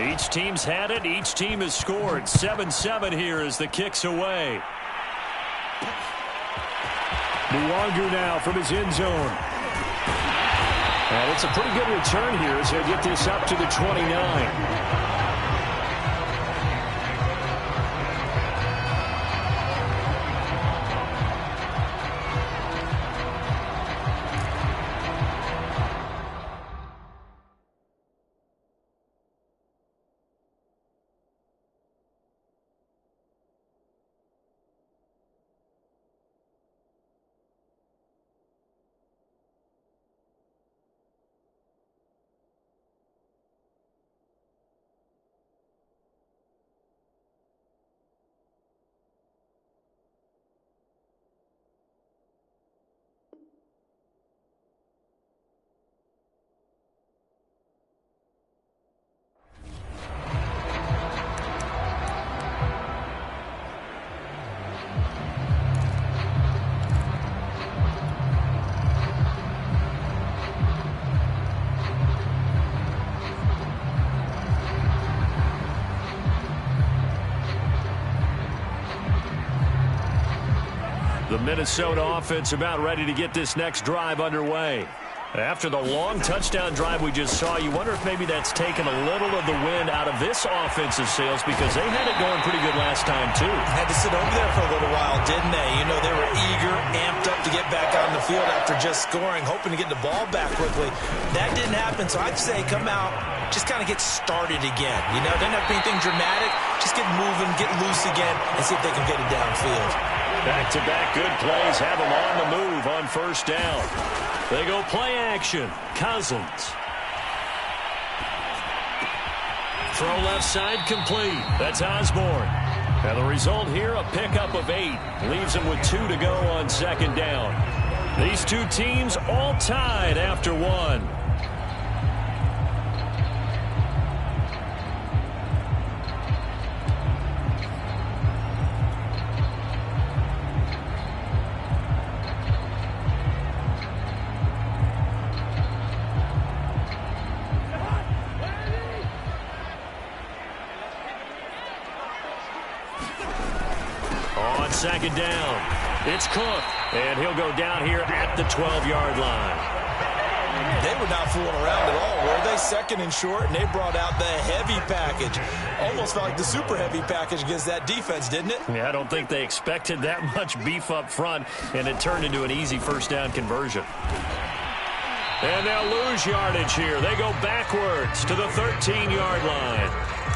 Each team's had it. Each team has scored. 7-7 here as the kick's away. Mwangu now from his end zone. And it's a pretty good return here as he'll get this up to the 29. The Minnesota offense about ready to get this next drive underway. After the long touchdown drive we just saw, you wonder if maybe that's taken a little of the wind out of this offensive sails because they had it going pretty good last time, too. Had to sit over there for a little while, didn't they? You know, they were eager, amped up to get back on the field after just scoring, hoping to get the ball back quickly. That didn't happen, so I'd say come out, just kind of get started again. You know, didn't have to be anything dramatic. Just get moving, get loose again, and see if they can get it downfield. Back-to-back good plays have them on the move on first down. They go play action. Cousins. Throw left side complete. That's Osborne. And the result here, a pickup of 8. Leaves them with 2 to go on second down. These two teams all tied after 1. Second down. It's Cook, and he'll go down here at the 12-yard line. They were not fooling around at all, were they? Second and short, and they brought out the heavy package. Almost felt like the super heavy package against that defense, didn't it? Yeah, I don't think they expected that much beef up front, and it turned into an easy first down conversion. And they'll lose yardage here. They go backwards to the 13-yard line.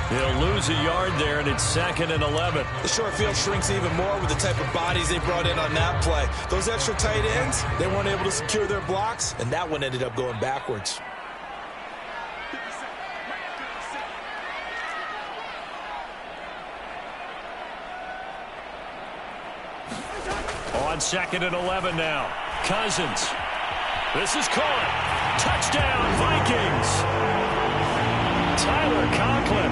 They'll lose a yard there, and it's 2nd and 11. The short field shrinks even more with the type of bodies they brought in on that play. Those extra tight ends, they weren't able to secure their blocks, and that one ended up going backwards. On 2nd and 11 now. Cousins. This is caught. Touchdown, Vikings. Tyler Conklin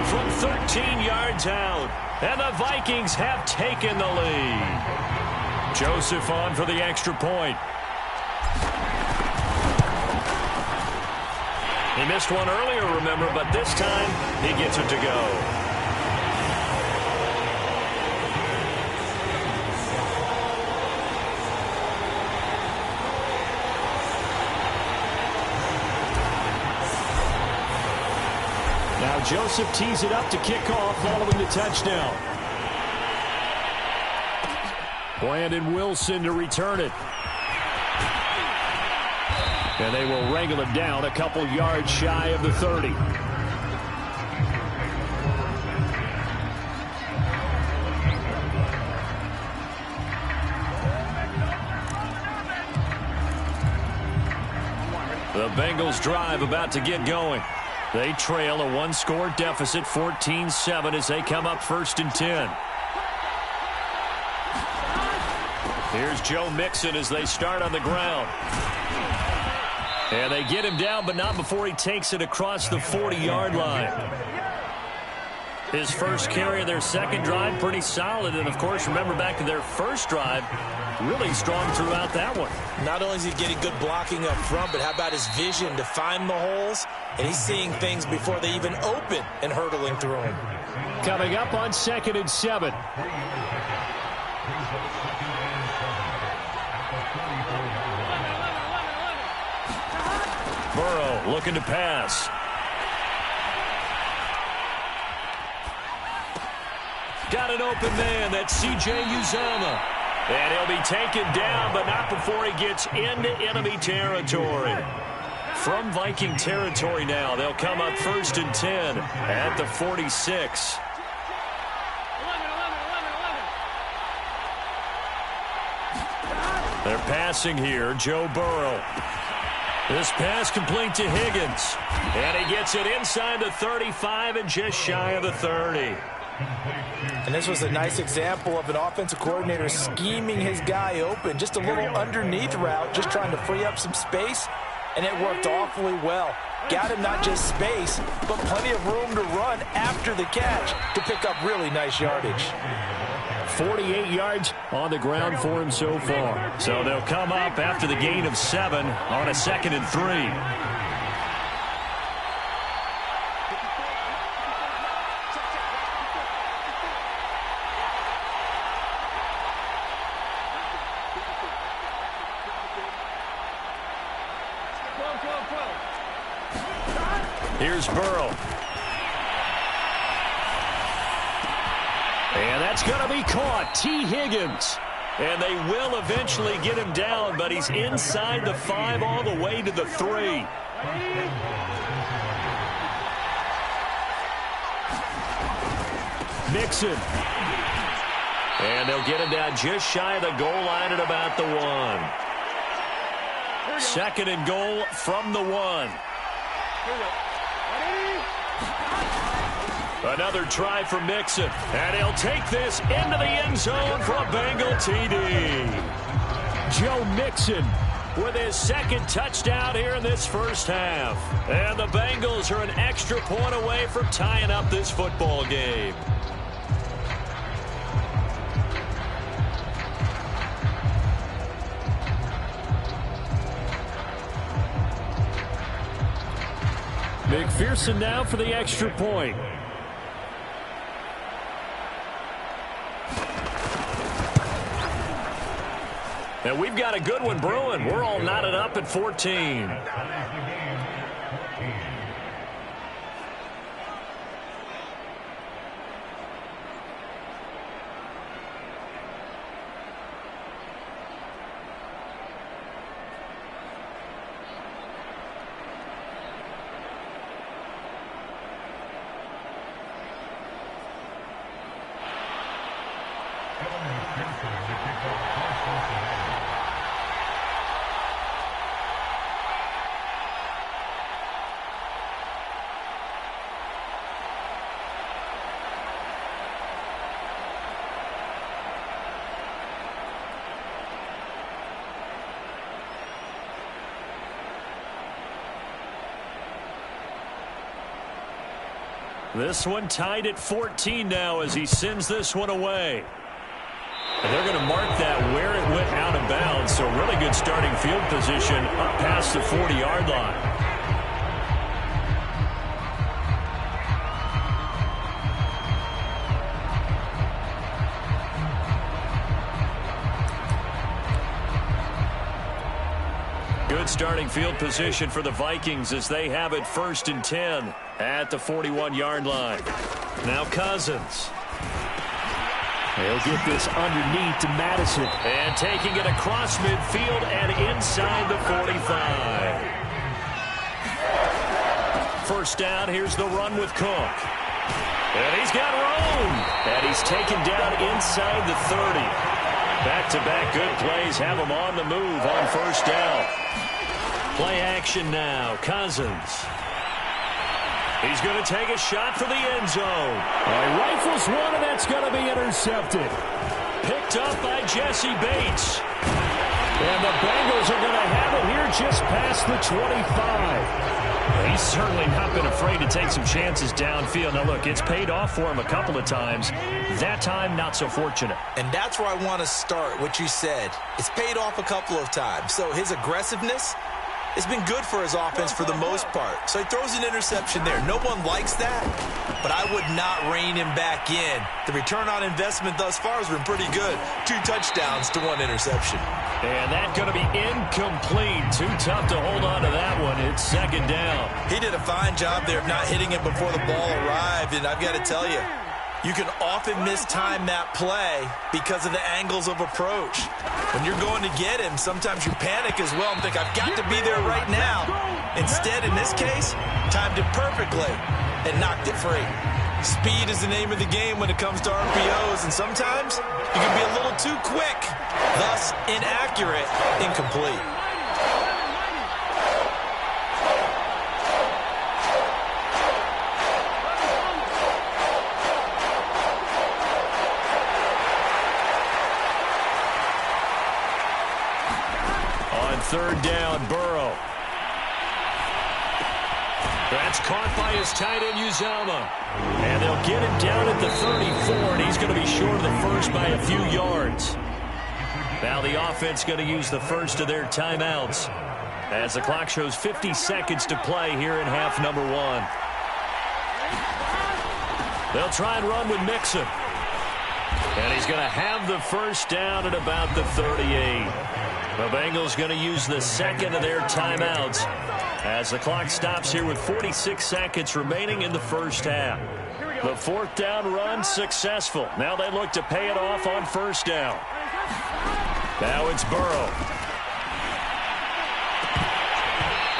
from 13 yards out. And the Vikings have taken the lead. Joseph on for the extra point. He missed one earlier, remember, but this time he gets it to go. Now Joseph tees it up to kick off following the touchdown. Brandon Wilson to return it. And they will wrangle it down a couple yards shy of the 30. The Bengals drive about to get going. They trail a one-score deficit, 14-7, as they come up 1st and 10. Here's Joe Mixon as they start on the ground. And they get him down, but not before he takes it across the 40-yard line. His first carry of their second drive, pretty solid. And, of course, remember back to their first drive, really strong throughout that one. Not only is he getting good blocking up front, but how about his vision to find the holes? And he's seeing things before they even open and hurdling through them. Coming up on 2nd and 7. Burrow looking to pass. Got an open man. That's C.J. Uzomah. And he'll be taken down, but not before he gets into enemy territory. From Viking territory now, they'll come up 1st and 10 at the 46. They're passing here, Joe Burrow. This pass complete to Higgins. And he gets it inside the 35 and just shy of the 30. And this was a nice example of an offensive coordinator scheming his guy open. Just a little underneath route, just trying to free up some space. And it worked awfully well. Got him not just space, but plenty of room to run after the catch to pick up really nice yardage. 48 yards on the ground for him so far. So they'll come up after the gain of 7 on a 2nd and 3. Here's Burrow. And that's going to be caught. T. Higgins. And they will eventually get him down, but he's inside the 5 all the way to the 3. Mixon. And they'll get him down just shy of the goal line at about the 1. 2nd and goal from the 1. Another try for Mixon. And he'll take this into the end zone for a Bengal TD. Joe Mixon with his 2nd touchdown here in this first half. And the Bengals are an extra point away from tying up this football game. McPherson now for the extra point. And we've got a good one brewing. We're all knotted up at 14. This one tied at 14 now as he sends this one away. And they're going to mark that where it went out of bounds. So really good starting field position up past the 40-yard line. Good starting field position for the Vikings as they have it 1st and 10 at the 41-yard line. Now Cousins. They'll get this underneath to Madison. And taking it across midfield and inside the 45. First down, here's the run with Cook. And he's got room. And he's taken down inside the 30. Back-to-back good plays have him on the move on first down. Play action now. Cousins. He's going to take a shot for the end zone. Rifles one, and that's going to be intercepted. Picked up by Jesse Bates. And the Bengals are going to have it here just past the 25. He's certainly not been afraid to take some chances downfield. Now, look, it's paid off for him a couple of times. That time, not so fortunate. And that's where I want to start, what you said. It's paid off a couple of times. So his aggressiveness has been good for his offense for the most part. So he throws an interception there. No one likes that, but I would not rein him back in. The return on investment thus far has been pretty good. 2 touchdowns to 1 interception. And that's going to be incomplete. Too tough to hold on to that one. It's second down. He did a fine job there of not hitting it before the ball arrived, and I've got to tell you, you can often mistime that play because of the angles of approach. When you're going to get him, sometimes you panic as well and think, I've got to be there right now. Instead, in this case, timed it perfectly and knocked it free. Speed is the name of the game when it comes to RPOs, and sometimes you can be a little too quick, thus inaccurate, incomplete. On third down, Burrow. That's caught by his tight end, Uzomah. And they'll get him down at the 34, and he's going to be short of the first by a few yards. Now the offense going to use the first of their timeouts as the clock shows 50 seconds to play here in half number 1. They'll try and run with Mixon. And he's going to have the first down at about the 38. The Bengals going to use the second of their timeouts as the clock stops here with 46 seconds remaining in the first half. The 4th down run successful. Now they look to pay it off on first down. Now it's Burrow.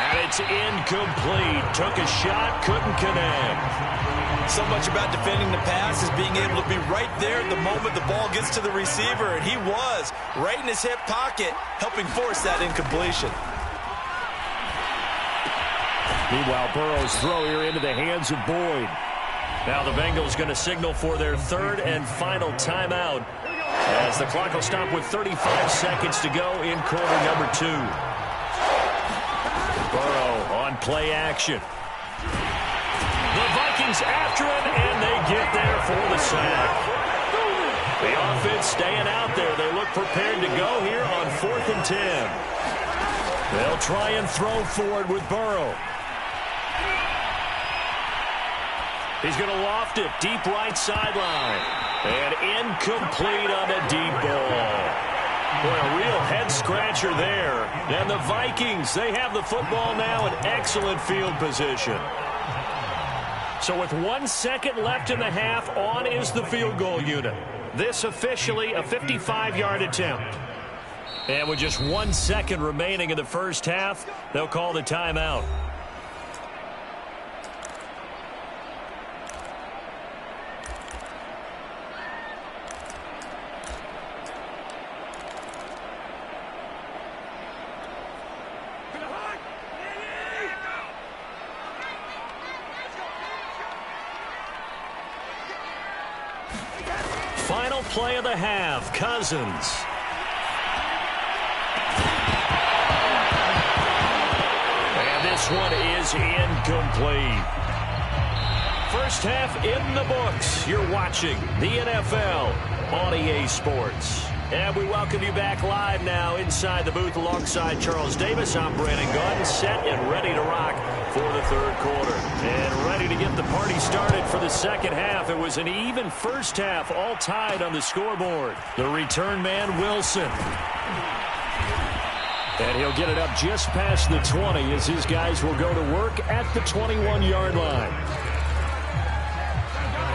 And it's incomplete. Took a shot, couldn't connect. So much about defending the pass is being able to be right there at the moment the ball gets to the receiver, and he was right in his hip pocket, helping force that incompletion. Meanwhile, Burrow's throw here into the hands of Boyd. Now the Bengals going to signal for their 3rd and final timeout as the clock will stop with 35 seconds to go in quarter number 2. Burrow on play action. The Vikings after him, and they get there for the sack. The offense staying out there. They look prepared to go here on 4th and 10. They'll try and throw forward with Burrow. He's going to loft it deep right sideline. And incomplete on the deep ball. Boy, a real head-scratcher there. And the Vikings, they have the football now in excellent field position. So with 1 second left in the half, on is the field goal unit. This officially a 55-yard attempt. And with just 1 second remaining in the first half, they'll call the timeout. Final play of the half, Cousins. And this one is incomplete. First half in the books. You're watching the NFL on EA Sports. And we welcome you back live now inside the booth alongside Charles Davis. I'm Brandon Gunn, set and ready to rock for the 3rd quarter. And ready to get the party started for the second half. It was an even first half, all tied on the scoreboard. The return man, Wilson. And he'll get it up just past the 20 as his guys will go to work at the 21-yard line.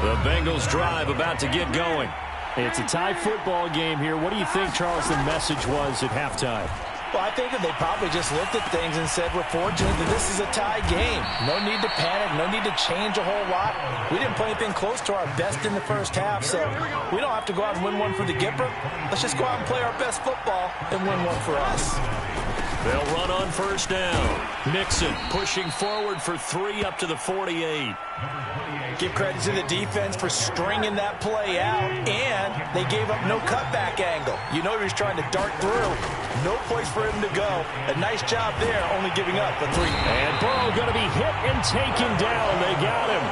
The Bengals drive about to get going. It's a tie football game here. What do you think, Charles, the message was at halftime? Well, I think that they probably just looked at things and said, we're fortunate that this is a tie game. No need to panic. No need to change a whole lot. We didn't play anything close to our best in the first half, so we don't have to go out and win one for the Gipper. Let's just go out and play our best football and win one for us. They'll run on first down. Mixon pushing forward for 3 up to the 48. Give credit to the defense for stringing that play out and they gave up no cutback angle. You know he was trying to dart through. No place for him to go. A nice job there, only giving up a 3. And Burrow going to be hit and taken down. They got him.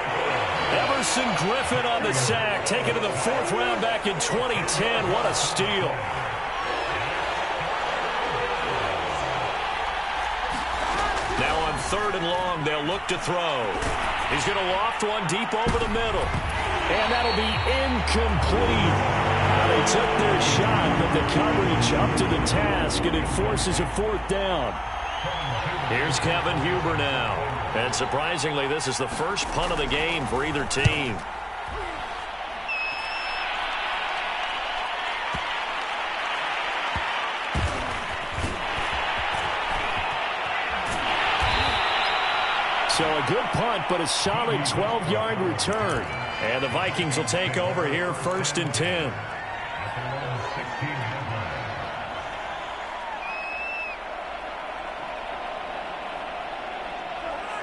Emerson Griffin on the sack, taken to the 4th round back in 2010. What a steal. Now on 3rd and long, they'll look to throw. He's going to loft one deep over the middle. And that'll be incomplete. They took their shot, but the coverage up to the task, and it forces a 4th down. Here's Kevin Huber now. And surprisingly, this is the first punt of the game for either team. So a good punt, but a solid 12-yard return. And the Vikings will take over here 1st and 10.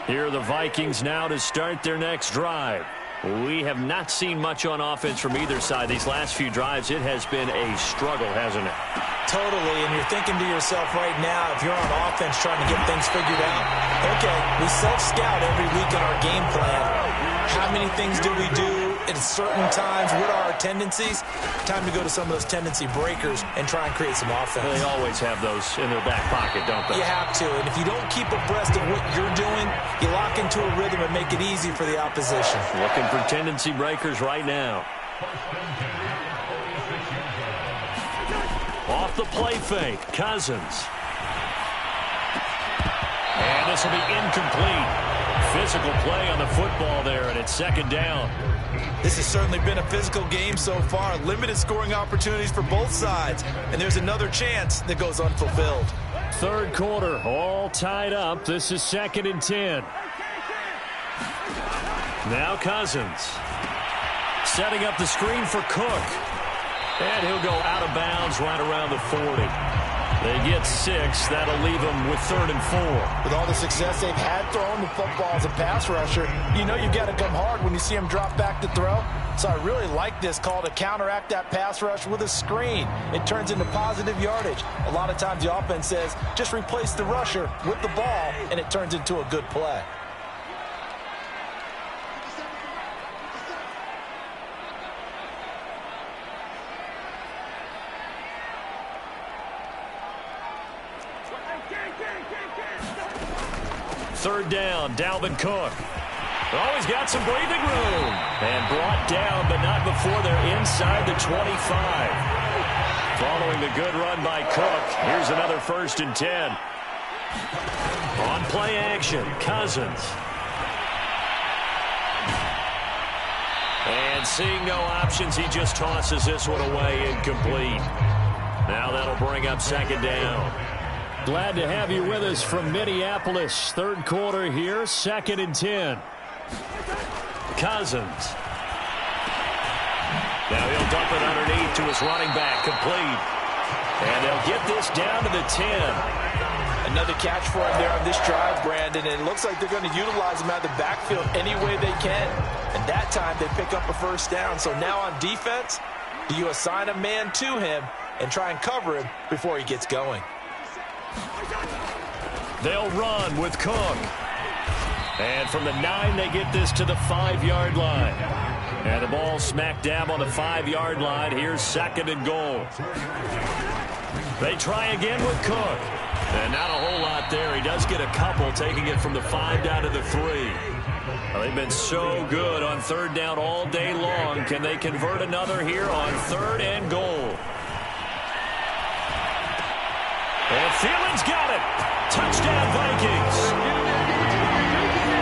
Here are the Vikings now to start their next drive. We have not seen much on offense from either side. These last few drives, it has been a struggle, hasn't it? Totally, and you're thinking to yourself right now, if you're on offense trying to get things figured out, okay, we self-scout every week in our game plan. How many things do we do at certain times? What are our tendencies? Time to go to some of those tendency breakers and try and create some offense. They always have those in their back pocket, don't they? You have to, and if you don't keep abreast of what you're doing, you lock into a rhythm and make it easy for the opposition. Looking for tendency breakers right now. Off the play fake, Cousins. And this will be incomplete. Physical play on the football there, and it's 2nd down. This has certainly been a physical game so far. Limited scoring opportunities for both sides. And there's another chance that goes unfulfilled. 3rd quarter, all tied up. This is 2nd and 10. Now Cousins. Setting up the screen for Cook. And he'll go out of bounds right around the 40. They get 6. That'll leave them with 3rd and 4. With all the success they've had throwing the football as a pass rusher, you know you've got to come hard when you see him drop back to throw. So I really like this call to counteract that pass rush with a screen. It turns into positive yardage. A lot of times the offense says, just replace the rusher with the ball, and it turns into a good play. Third down, Dalvin Cook. Oh, he's got some breathing room. And brought down, but not before they're inside the 25. Following the good run by Cook, here's another 1st and 10. On play action, Cousins. And seeing no options, he just tosses this one away, incomplete. Now that'll bring up 2nd down. Glad to have you with us from Minneapolis. 3rd quarter here, 2nd and 10. Cousins. Now he'll dump it underneath to his running back, complete. And they'll get this down to the 10. Another catch for him there on this drive, Brandon. And it looks like they're going to utilize him out of the backfield any way they can. And that time they pick up a 1st down. So now on defense, do you assign a man to him and try and cover him before he gets going? They'll run with Cook. And from the 9, they get this to the 5-yard line. And the ball smack dab on the 5-yard line. Here's 2nd and goal. They try again with Cook. And not a whole lot there. He does get a couple, taking it from the 5 down to the 3. Well, they've been so good on 3rd down all day long. Can they convert another here on 3rd and goal? And Thielens got it. Touchdown, Vikings.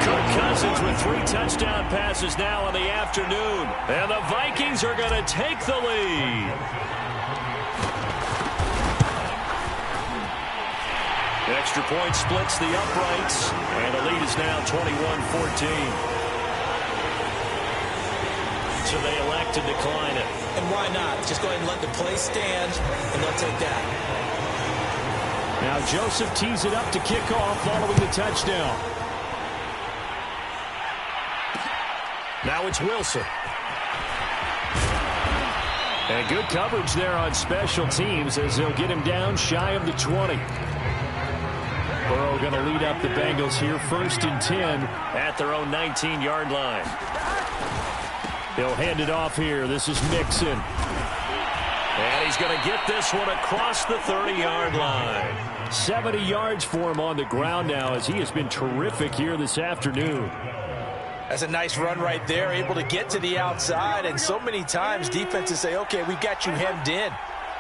Kirk Cousins with 3 touchdown passes now in the afternoon. And the Vikings are going to take the lead. Extra point splits the uprights. And the lead is now 21-14. So they elect to decline it. And why not? Just go ahead and let the play stand, and they'll take that. Now Joseph tees it up to kick off following the touchdown. Now it's Wilson. And good coverage there on special teams as they'll get him down shy of the 20. Burrow going to lead up the Bengals here 1st and 10 at their own 19-yard line. He'll hand it off here. This is Mixon. And he's going to get this one across the 30-yard line. 70 yards for him on the ground now as he has been terrific here this afternoon. That's a nice run right there, able to get to the outside. And so many times defenses say, okay, we've got you hemmed in.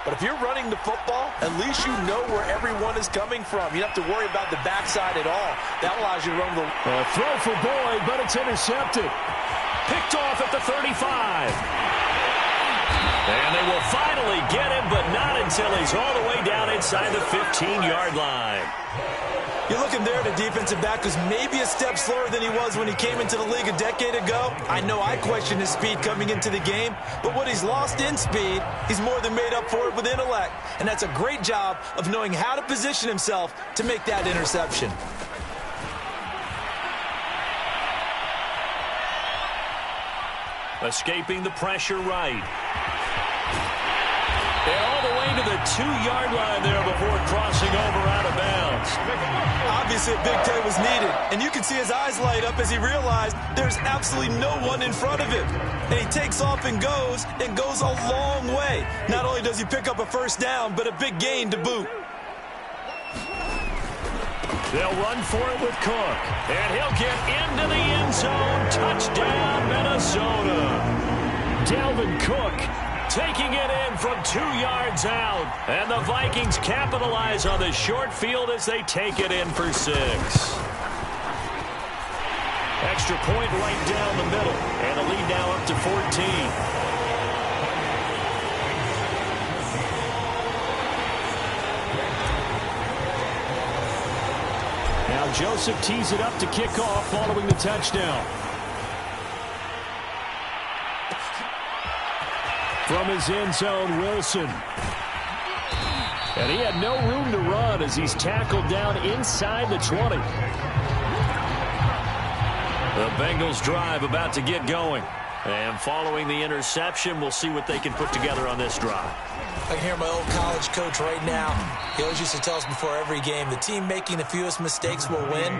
But if you're running the football, at least you know where everyone is coming from. You don't have to worry about the backside at all. That allows you to run the... throw for Boyd, but it's intercepted. Picked off at the 35. And they will finally get him, but not until he's all the way down inside the 15-yard line. You're looking there at a defensive back who's maybe a step slower than he was when he came into the league a decade ago. I know I questioned his speed coming into the game, but what he's lost in speed, he's more than made up for it with intellect. And that's a great job of knowing how to position himself to make that interception. Escaping the pressure right. And all the way to the 2-yard line there before crossing over out of bounds. Obviously, a big play was needed, and you can see his eyes light up as he realized there's absolutely no one in front of him. And he takes off and goes a long way. Not only does he pick up a first down, but a big gain to boot. They'll run for it with Cook, and he'll get into the end zone. Touchdown, Minnesota. Dalvin Cook taking it in from 2 yards out. And the Vikings capitalize on the short field as they take it in for 6. Extra point right down the middle. And the lead now up to 14. Now Joseph tees it up to kick off following the touchdown. From his end zone, Wilson. And he had no room to run as he's tackled down inside the 20. The Bengals drive about to get going. And following the interception, we'll see what they can put together on this drive. I can hear my old college coach right now. He always used to tell us before every game, the team making the fewest mistakes will win.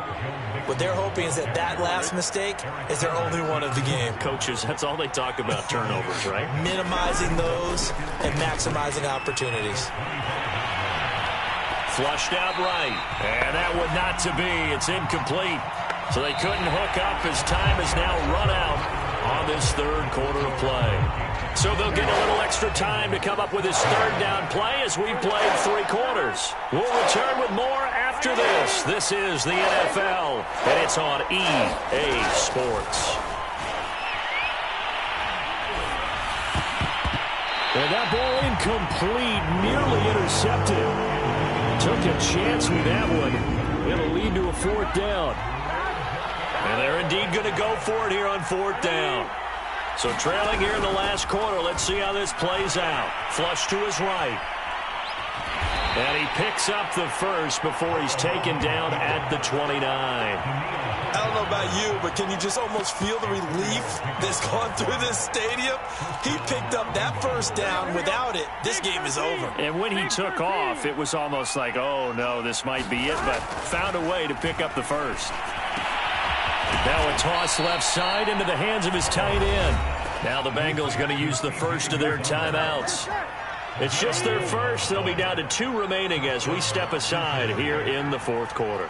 What they're hoping is that last mistake is their only one of the game. Coaches, that's all they talk about, turnovers, right? Minimizing those and maximizing opportunities. Flushed out right. And that one not to be. It's incomplete. So they couldn't hook up as time is now run out on this third quarter of play. So they'll get a little extra time to come up with his third down play as we've played 3 quarters. We'll return with more after this. This is the NFL, and it's on EA Sports. And that ball incomplete, nearly intercepted. Took a chance with that one. It'll lead to a 4th down. And they're indeed going to go for it here on 4th down. So trailing here in the last quarter, let's see how this plays out. Flush to his right. And he picks up the first before he's taken down at the 29. I don't know about you, but can you just almost feel the relief that's gone through this stadium? He picked up that first down. Without it, this game is over. And when he took off, it was almost like, oh, no, this might be it, but found a way to pick up the first. Now a toss left side into the hands of his tight end. Now the Bengals going to use the first of their timeouts. It's just their first. They'll be down to 2 remaining as we step aside here in the 4th quarter.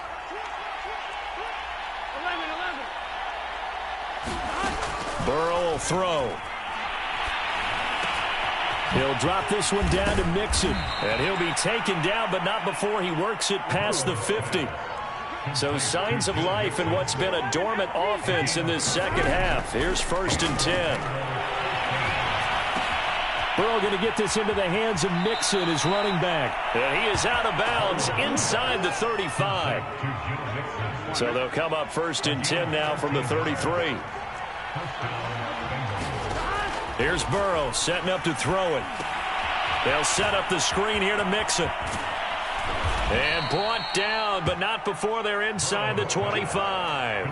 Burrow will throw. He'll drop this one down to Mixon. And he'll be taken down, but not before he works it past the 50. So signs of life in what's been a dormant offense in this second half. Here's 1st and 10. Burrow going to get this into the hands of Mixon, his running back. And he is out of bounds inside the 35. So they'll come up 1st and 10 now from the 33. Here's Burrow setting up to throw it. They'll set up the screen here to Mixon. And brought down, but not before they're inside the 25.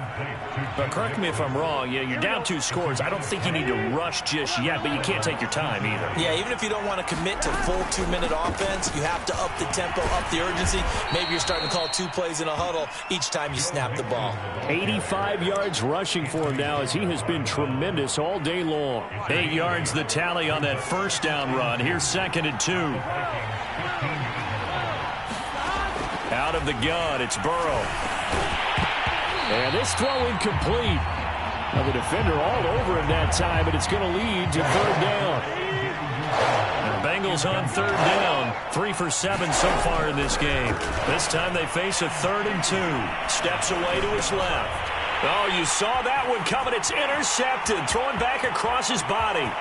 But correct me if I'm wrong. Yeah, you're down 2 scores. I don't think you need to rush just yet, but you can't take your time either. Yeah, even if you don't want to commit to full 2-minute offense, you have to up the tempo, up the urgency. Maybe you're starting to call 2 plays in a huddle each time you snap the ball. 85 yards rushing for him now as he has been tremendous all day long. 8 yards the tally on that first down run. Here's 2nd and 2. Out of the gun, it's Burrow. And this throw incomplete. Now the defender all over him that time, but it's going to lead to 3rd down. And the Bengals on 3rd down. 3 for 7 so far in this game. This time they face a 3rd and 2. Steps away to his left. Oh, you saw that one coming. It's intercepted. Throwing back across his body.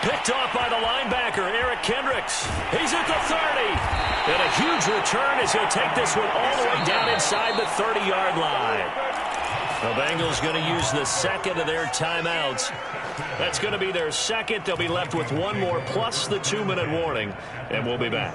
Picked off by the linebacker, Eric Kendricks. He's at the 30. And a huge return as he'll take this one all the way down inside the 30-yard line. The Bengals going to use the 2nd of their timeouts. That's going to be their 2nd. They'll be left with 1 more plus the 2-minute warning. And we'll be back.